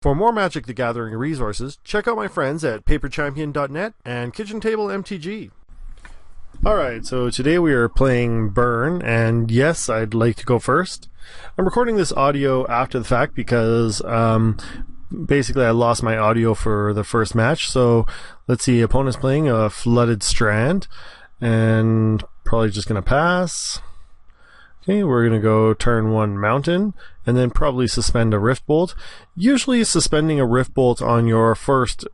For more Magic the Gathering resources, check out my friends at paperchampion.net and Kitchen Table MTG. Alright, so today we are playing Burn, and yes, I'd like to go first. I'm recording this audio after the fact because basically I lost my audio for the first match. So let's see, opponent's playing a Flooded Strand, and probably just going to pass. Okay, we're going to go turn 1 Mountain, and then probably suspend a Rift Bolt. Usually suspending a Rift Bolt on your first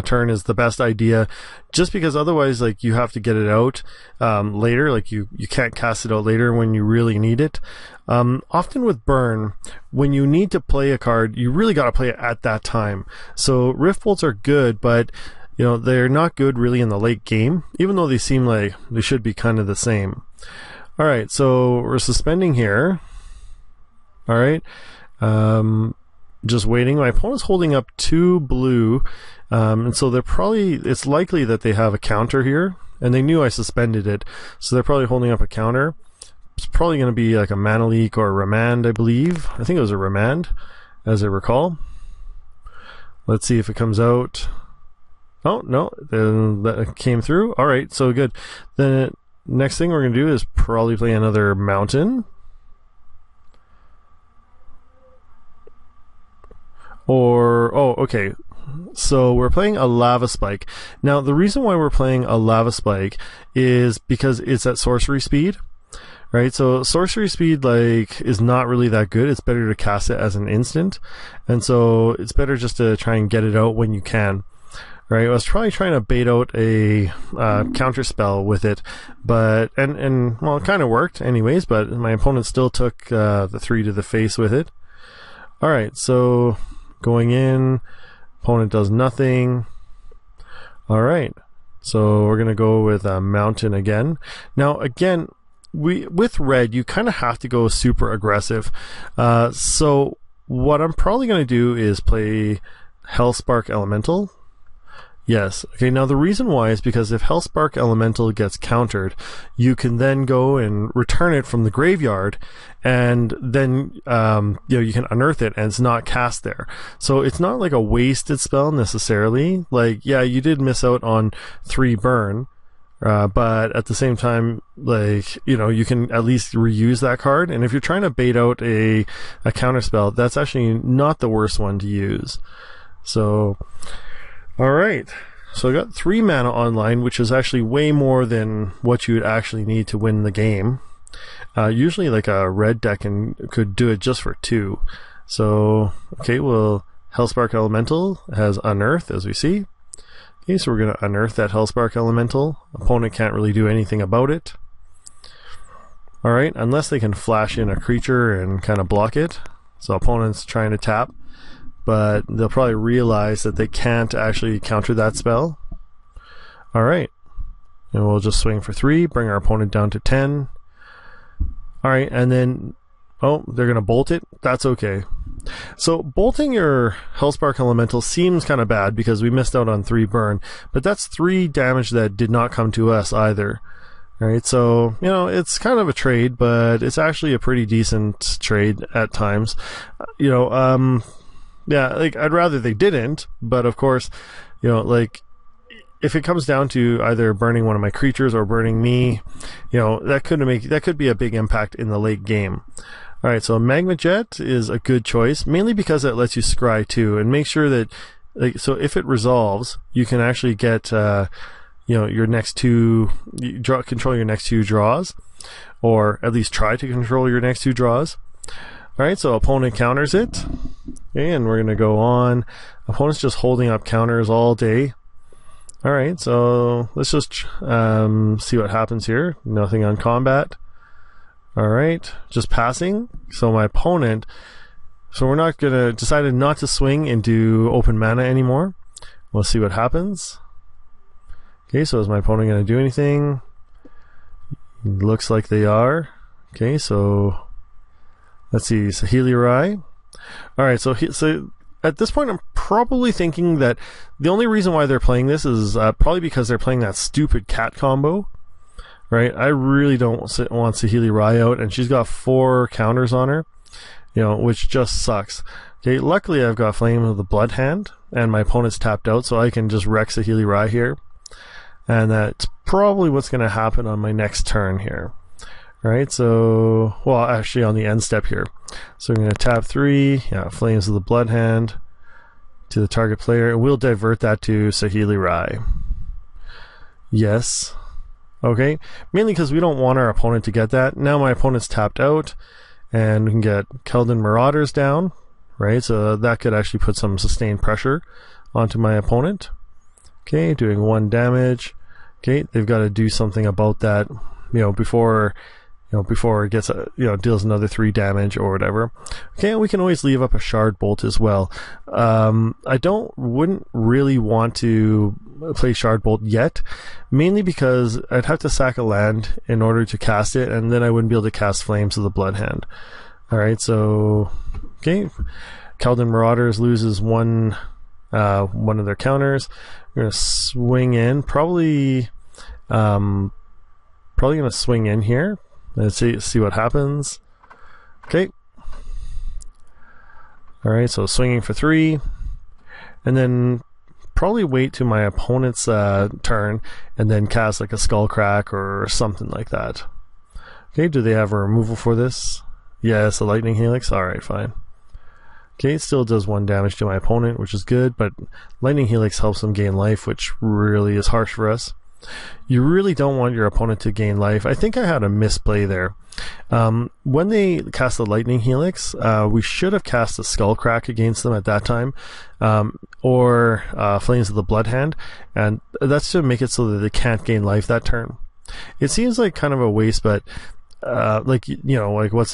turn is the best idea, just because otherwise, like, you have to get it out later. Like, you can't cast it out later when you really need it. Often with Burn, when you need to play a card, you really got to play it at that time. So Rift Bolts are good, but you know, they're not good really in the late game, even though they seem like they should be kind of the same. Alright, so we're suspending here. Alright. Just waiting. My opponent's holding up 2 blue. And so it's likely that they have a counter here. And they knew I suspended it. So they're probably holding up a counter. It's probably going to be like a Mana Leak or a Remand, I believe. I think it was a Remand, as I recall. Let's see if it comes out. Oh, no. That came through. Alright, so good. Then next thing we're going to do is probably play another Mountain. Okay. So we're playing a Lava Spike. Now, the reason why we're playing a Lava Spike is because it's at sorcery speed. Right? So sorcery speed, like, is not really that good. It's better to cast it as an instant. And so it's better just to try and get it out when you can. Right, I was probably trying to bait out a counter spell with it, but well, it kind of worked anyways. But my opponent still took the 3 to the face with it. All right, so going in, opponent does nothing. All right, so we're gonna go with a Mountain again. Now again, with red, you kind of have to go super aggressive. So what I'm probably gonna do is play Hellspark Elemental. Yes. Okay, now the reason why is because if Hellspark Elemental gets countered, you can then go and return it from the graveyard, and then you can unearth it and it's not cast there. So it's not like a wasted spell necessarily. Like, yeah, you did miss out on 3 burn, but at the same time, like, you can at least reuse that card. And if you're trying to bait out a counter spell, that's actually not the worst one to use. So alright, so I got 3 mana online, which is actually way more than what you would actually need to win the game. Usually like a red deck could do it just for 2. So, okay, well, Hellspark Elemental has Unearth, as we see. Okay, so we're going to unearth that Hellspark Elemental. Opponent can't really do anything about it. Alright, unless they can flash in a creature and kind of block it. So opponent's trying to tap, but they'll probably realize that they can't actually counter that spell. Alright. And we'll just swing for 3, bring our opponent down to 10. Alright, and then, oh, they're going to bolt it. That's okay. So bolting your Hellspark Elemental seems kind of bad because we missed out on 3 burn, but that's 3 damage that did not come to us either. Alright, so, it's kind of a trade, but it's actually a pretty decent trade at times. Yeah, like, I'd rather they didn't, but of course, like, if it comes down to either burning one of my creatures or burning me, that could be a big impact in the late game. Alright, so Magma Jet is a good choice, mainly because it lets you scry too, and make sure that, like, so if it resolves, you can actually get, your next 2, control your next 2 draws, or at least try to control your next 2 draws. Alright, so opponent counters it. Okay, and we're going to go on. Opponent's just holding up counters all day. Alright, so let's just see what happens here. Nothing on combat. Alright, just passing. So my opponent... So we're not going to... decided not to swing into open mana anymore. We'll see what happens. Okay, so is my opponent going to do anything? Looks like they are. Okay, so... let's see, Saheeli Rai. Alright, so at this point I'm probably thinking that the only reason why they're playing this is probably because they're playing that stupid cat combo. Right? I really don't want Saheeli Rai out, and she's got 4 counters on her, which just sucks. Okay, luckily I've got Flame of the Blood Hand, and my opponent's tapped out, so I can just wreck Saheeli Rai here. And that's probably what's going to happen on my next turn here. Right, so, well, actually on the end step here. So I'm going to tap 3, yeah, Flames of the Blood Hand to the target player, and we'll divert that to Saheeli Rai. Yes. Okay, mainly because we don't want our opponent to get that. Now my opponent's tapped out, and we can get Keldon Marauders down, right? So that could actually put some sustained pressure onto my opponent. Okay, doing 1 damage. Okay, they've got to do something about that, before it gets deals another 3 damage or whatever. Okay, and we can always leave up a Shard Bolt as well. I wouldn't really want to play Shard Bolt yet, mainly because I'd have to sack a land in order to cast it, and then I wouldn't be able to cast Flames of the Blood Hand. Alright, so okay, Keldon Marauders loses one of their counters. We're gonna swing in, probably gonna swing in here. Let's see what happens. Okay. Alright, so swinging for 3. And then probably wait to my opponent's turn and then cast like a Skullcrack or something like that. Okay, do they have a removal for this? Yes, a Lightning Helix. Alright, fine. Okay, it still does 1 damage to my opponent, which is good, but Lightning Helix helps them gain life, which really is harsh for us. You really don't want your opponent to gain life. I think I had a misplay there. When they cast the Lightning Helix, we should have cast a Skullcrack against them at that time, or Flames of the Blood Hand, and that's to make it so that they can't gain life that turn. It seems like kind of a waste, but what's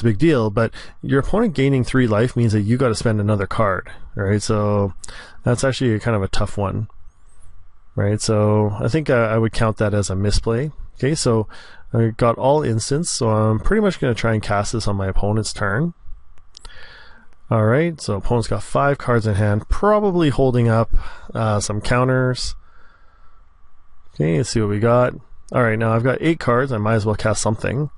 the big deal? But your opponent gaining 3 life means that you got to spend another card, right? So that's actually kind of a tough one. Right, so I think I would count that as a misplay. Okay, so I got all instants, so I'm pretty much going to try and cast this on my opponent's turn. Alright, so opponent's got 5 cards in hand, probably holding up some counters. Okay, let's see what we got. Alright, now I've got 8 cards, I might as well cast something.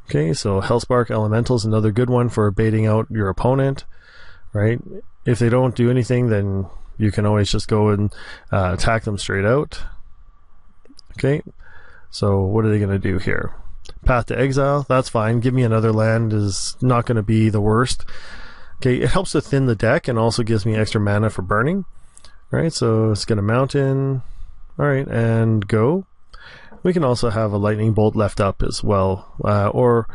Okay, so Hellspark Elemental is another good one for baiting out your opponent. Right, if they don't do anything, then you can always just go and attack them straight out. Okay, so what are they going to do here? Path to Exile, that's fine. Give me another land is not going to be the worst. Okay, it helps to thin the deck and also gives me extra mana for burning. Alright, so it's going to Mountain. Alright, and go. We can also have a Lightning Bolt left up as well. Or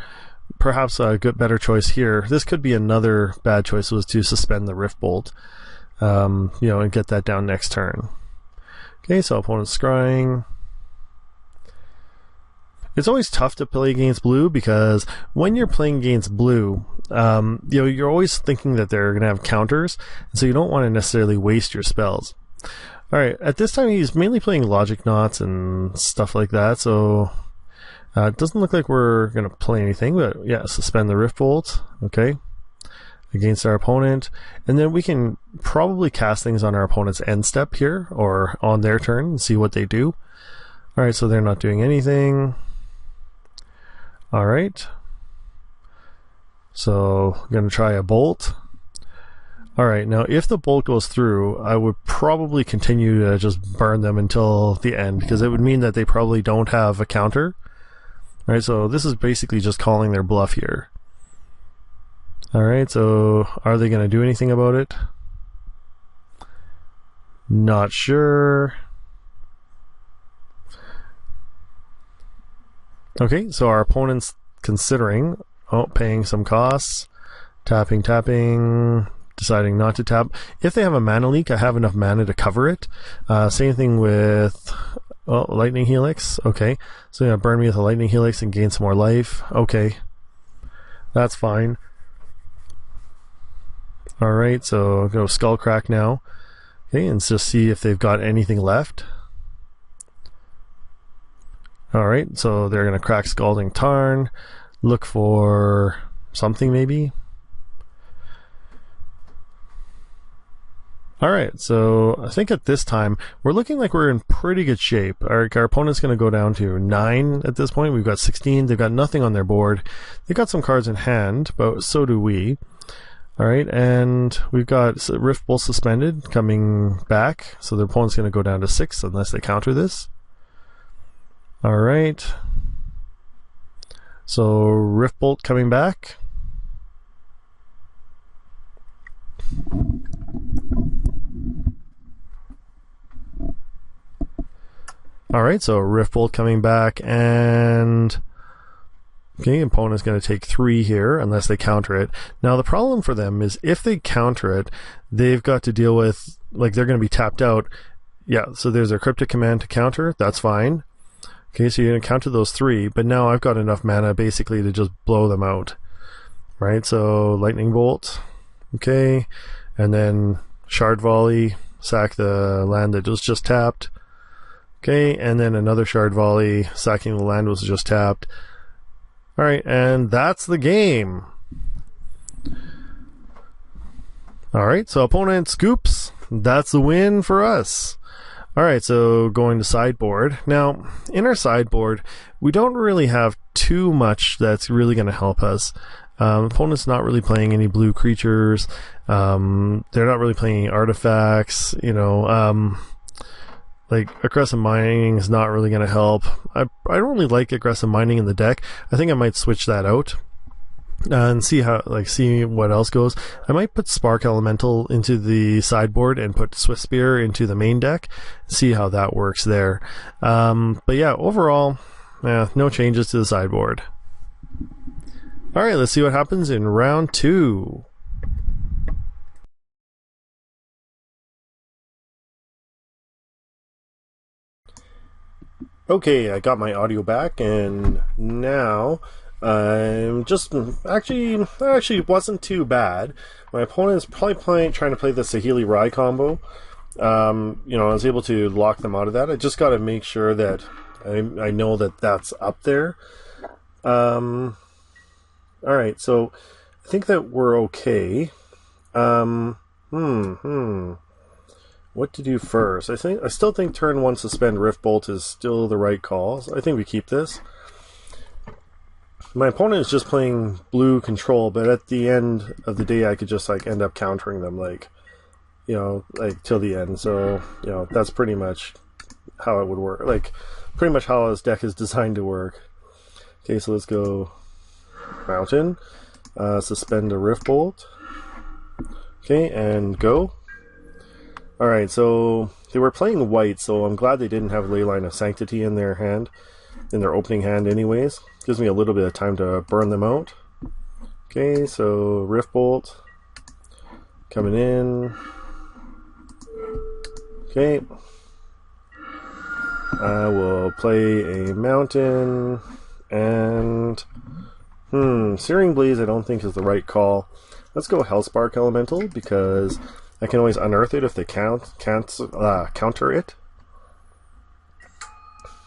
perhaps a better choice here. This could be another bad choice, was to suspend the Rift Bolt. And get that down next turn. Okay, so opponent's scrying. It's always tough to play against blue because when you're playing against blue, you're always thinking that they're going to have counters, and so you don't want to necessarily waste your spells. Alright, at this time he's mainly playing Logic Knots and stuff like that, so it doesn't look like we're going to play anything, but yeah, suspend the Rift Bolt. Okay. Against our opponent, and then we can probably cast things on our opponent's end step here or on their turn and see what they do. Alright, so they're not doing anything. Alright, so I'm going to try a bolt. Alright, now if the bolt goes through, I would probably continue to just burn them until the end, because it would mean that they probably don't have a counter. Alright, so this is basically just calling their bluff here. Alright, so are they going to do anything about it? Not sure. Okay, so our opponent's considering paying some costs, tapping, deciding not to tap. If they have a mana leak, I have enough mana to cover it. Same thing with Lightning Helix. Okay, so you're going to burn me with a Lightning Helix and gain some more life. Okay, that's fine. Alright, so I'll go Skullcrack now. Okay, and just see if they've got anything left. Alright, so they're going to crack Scalding Tarn. Look for something maybe. Alright, so I think at this time, we're looking like we're in pretty good shape. Our opponent's going to go down to 9 at this point. We've got 16. They've got nothing on their board. They've got some cards in hand, but so do we. Alright, and we've got Rift Bolt suspended coming back, so the opponent's going to go down to 6 unless they counter this. Alright. So Rift Bolt coming back. Alright, so Rift Bolt coming back, and okay, opponent's going to take 3 here unless they counter it. Now the problem for them is if they counter it, they've got to deal with, like, they're going to be tapped out. Yeah, so there's a cryptic command to counter, that's fine. Okay, so you're going to counter those 3, but now I've got enough mana basically to just blow them out. Right, so Lightning Bolt, okay, and then Shard Volley, sack the land that was just tapped. Okay, and then another Shard Volley, sacking the land was just tapped. Alright, and that's the game. Alright, so opponent scoops. That's the win for us. Alright, so going to sideboard. Now, in our sideboard, we don't really have too much that's really going to help us. Opponent's not really playing any blue creatures. They're not really playing any artifacts, you know. Like, aggressive mining is not really going to help. I don't really like aggressive mining in the deck. I think I might switch that out and see what else goes. I might put Spark Elemental into the sideboard and put Swift Spear into the main deck. See how that works there. But yeah, overall, no changes to the sideboard. Alright, let's see what happens in round 2. Okay, I got my audio back, and now I'm just actually wasn't too bad. My opponent is probably trying to play the Saheeli Rai combo. You know, I was able to lock them out of that. I just got to make sure that I know that that's up there. All right, so I think that we're okay. What to do first? I still think turn 1 suspend Rift Bolt is still the right call. So I think we keep this. My opponent is just playing blue control, but at the end of the day I could just like end up countering them, like, you know, like till the end. So, you know, that's pretty much how it would work. Like pretty much how this deck is designed to work. Okay, so let's go Mountain, suspend a Rift Bolt. Okay, and go. Alright, so they were playing white, so I'm glad they didn't have Leyline of Sanctity in their hand, in their opening hand anyways. Gives me a little bit of time to burn them out. Okay, so Rift Bolt coming in. Okay. I will play a Mountain, and Searing Blaze I don't think is the right call. Let's go Hellspark Elemental, because I can always unearth it if they counter it.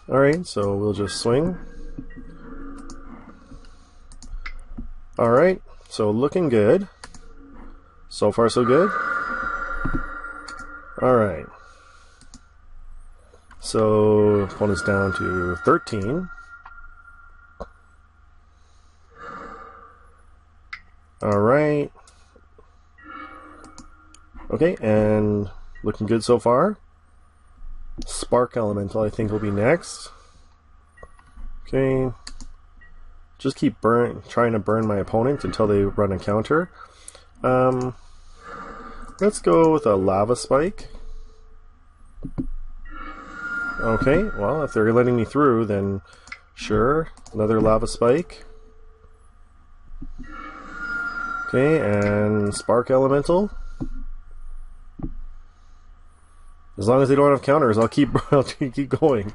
Alright, so we'll just swing. Alright, so looking good. So far so good. Alright. So opponent's down to 13. Alright. Okay, and looking good so far. Spark Elemental I think will be next. Okay. Just keep trying to burn my opponent until they run a counter. Let's go with a Lava Spike. Okay, well, if they're letting me through, then sure, another Lava Spike. Okay, and Spark Elemental. As long as they don't have counters, I'll keep going.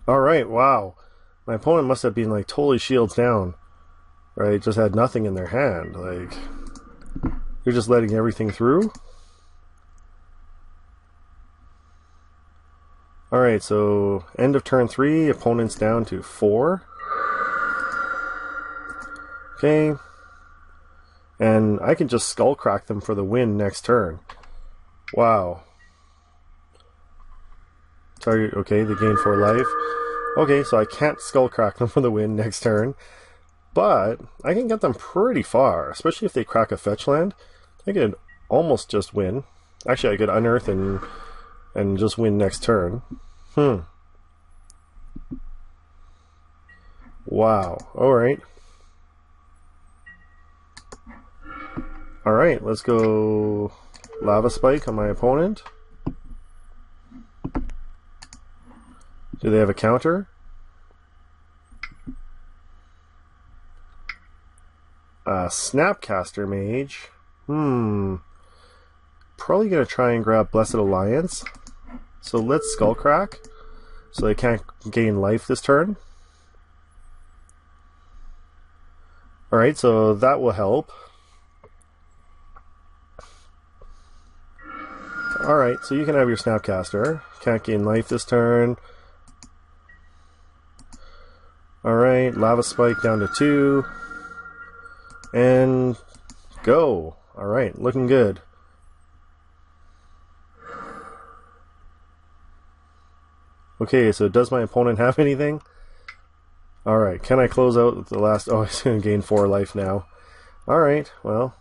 Alright, wow. My opponent must have been like totally shields down. Right, just had nothing in their hand. Like, you're just letting everything through? Alright, so end of turn 3, opponent's down to 4. Okay. And I can just Skullcrack them for the win next turn. Wow. Target, okay, they gain 4 life. Okay, so I can't Skullcrack them for the win next turn, but I can get them pretty far, especially if they crack a fetch land. I could almost just win. Actually, I could unearth and just win next turn. Wow. Alright. Alright, let's go Lava Spike on my opponent. Do they have a counter? Snapcaster Mage. Probably going to try and grab Blessed Alliance. So let's Skullcrack, so they can't gain life this turn. Alright, so that will help. Alright, so you can have your Snapcaster. Can't gain life this turn. Alright, Lava Spike down to 2. And go. Alright, looking good. Okay, so does my opponent have anything? Alright, can I close out with the last... Oh, he's going to gain 4 life now. Alright, well...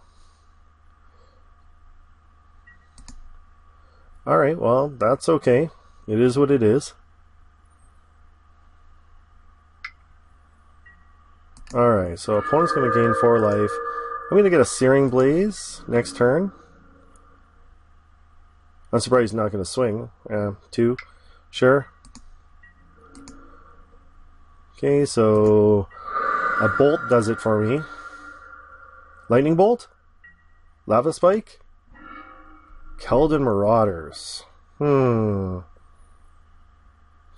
Alright, well, that's okay. It is what it is. Alright, so opponent's going to gain 4 life. I'm going to get a Searing Blaze next turn. I'm surprised he's not going to swing. 2. Sure. Okay, so a Bolt does it for me. Lightning Bolt? Lava Spike? Keldon Marauders. Keldon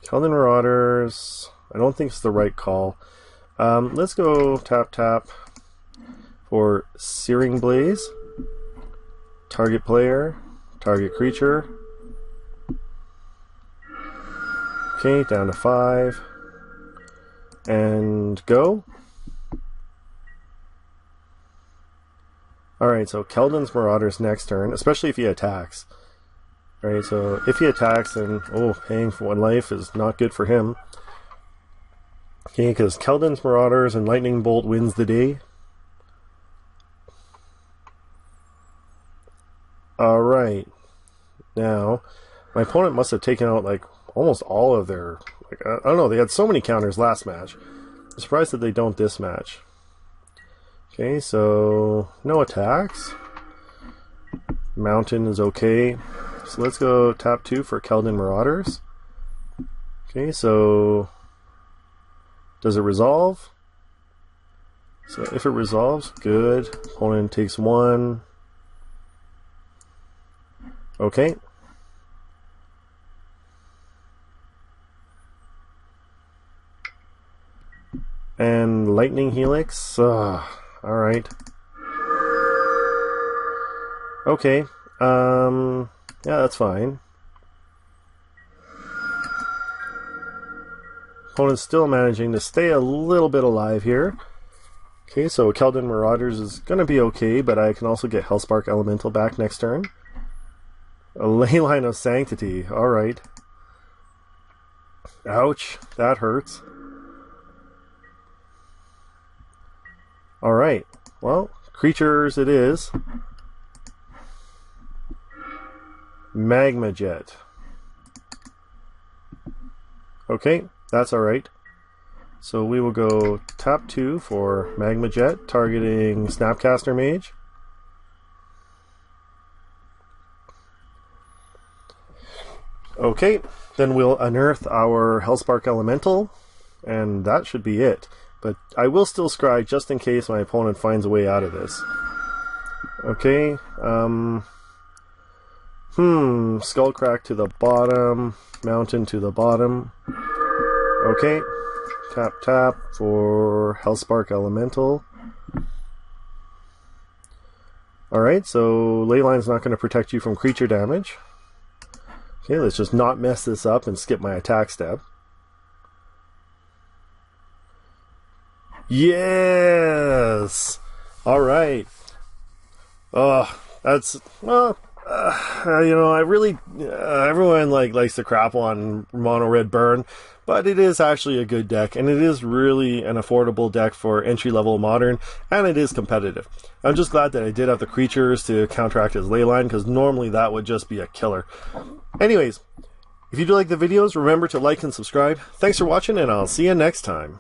Marauders. I don't think it's the right call. Let's go tap for Searing Blaze. Target player. Target creature. Okay, down to 5. And go. Alright, so Keldon's Marauders next turn, especially if he attacks. Alright, so if he attacks, then, paying for 1 life is not good for him. Okay, because Keldon's Marauders and Lightning Bolt wins the day. Alright. Now, my opponent must have taken out, like, almost all of their... Like, I don't know, they had so many counters last match. I'm surprised that they don't this match. Okay, so no attacks. Mountain is okay. So let's go tap 2 for Keldon Marauders. Okay, so does it resolve? So if it resolves, good. Opponent takes 1. Okay. And Lightning Helix. Alright. Okay. Yeah, that's fine. Opponent's still managing to stay a little bit alive here. Okay, so Keldon Marauders is going to be okay, but I can also get Hellspark Elemental back next turn. A Leyline of Sanctity. Alright. Ouch. That hurts. Alright, well, creatures it is. Magma Jet. Okay, that's alright. So we will go tap 2 for Magma Jet, targeting Snapcaster Mage. Okay, then we'll unearth our Hellspark Elemental, and that should be it. But I will still scry just in case my opponent finds a way out of this. Okay, Skullcrack to the bottom, Mountain to the bottom. Okay, tap for Hellspark Elemental. Alright, so Leyline's not going to protect you from creature damage. Okay, let's just not mess this up and skip my attack step. Yes! Alright. That's, well, You know, I really everyone likes to crap on Mono Red Burn, but it is actually a good deck, and it is really an affordable deck for entry level Modern, and it is competitive. I'm just glad that I did have the creatures to counteract his Leyline, because normally that would just be a killer. Anyways, if you do like the videos, remember to like and subscribe. Thanks for watching, and I'll see you next time.